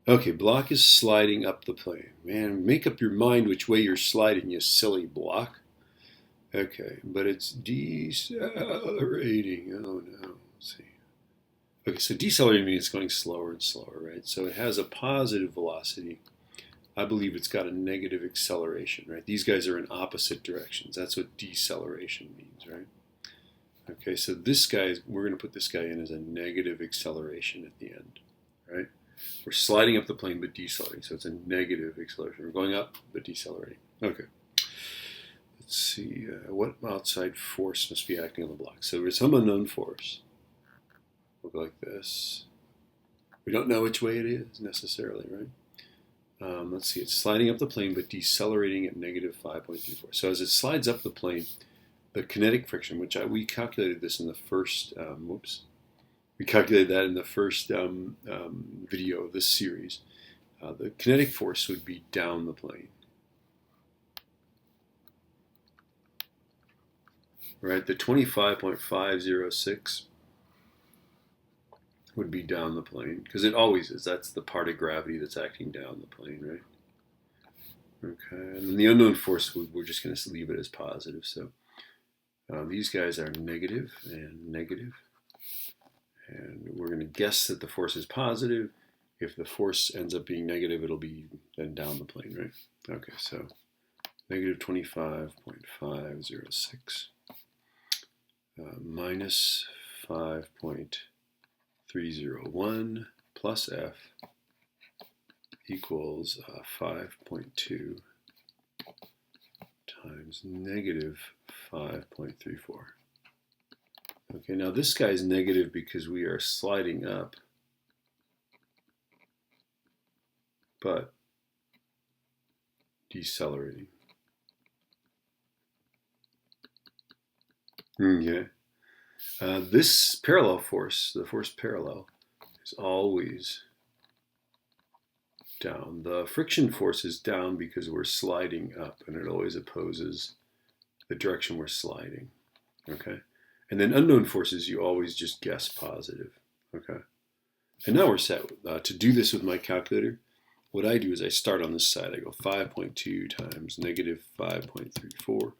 Okay, block is sliding up the plane. Man, make up your mind which way you're sliding, you silly block. Okay, but it's decelerating. Oh no, let's see. Okay, so decelerating means it's going slower and slower, right? So it has a positive velocity. I believe it's got a negative acceleration, right? These guys are in opposite directions. That's what deceleration means, right? Okay, so this guy, we're going to put this guy in as a negative acceleration at the end, right? We're sliding up the plane but decelerating, so it's a negative acceleration. We're going up but decelerating. Okay. Let's see, what outside force must be acting on the block? So there's some unknown force. We'll go like this. We don't know which way it is necessarily, right? Let's see, it's sliding up the plane but decelerating at negative 5.34. So as it slides up the plane, the kinetic friction, which we calculated this in the first, we calculated that in the first video of this series. The kinetic force would be down the plane. Right, the 25.506 would be down the plane, because it always is. That's the part of gravity that's acting down the plane, right? Okay, and then the unknown force, we're just going to leave it as positive. So these guys are negative and negative. And we're going to guess that the force is positive. If the force ends up being negative, it'll be then down the plane, right? Okay, so negative 25.506 minus 5.301 plus F equals 5.2 times negative 5.34. Okay, now this guy's negative because we are sliding up, but decelerating. Okay. This parallel force, the force parallel, is always down. The friction force is down because we're sliding up, and it always opposes the direction we're sliding. Okay. And then unknown forces, you always just guess positive. Okay. And now we're set. To do this with my calculator, what I do is I start on this side. I go 5.2 times negative 5.34.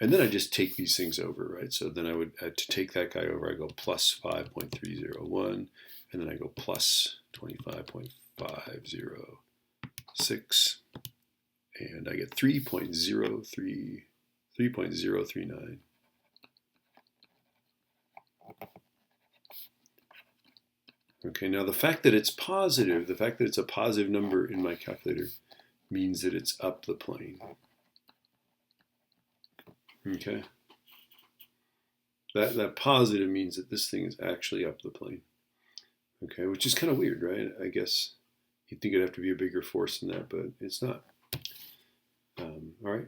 And then I just take these things over, right? So then I would, to take that guy over, I go plus 5.301, and then I go plus 25.506, and I get 3.039. Okay, now the fact that it's positive, the fact that it's a positive number in my calculator means that it's up the plane. Okay, that positive means that this thing is actually up the plane. Okay, which is kind of weird, right? I guess you'd think it'd have to be a bigger force than that, but it's not. All right.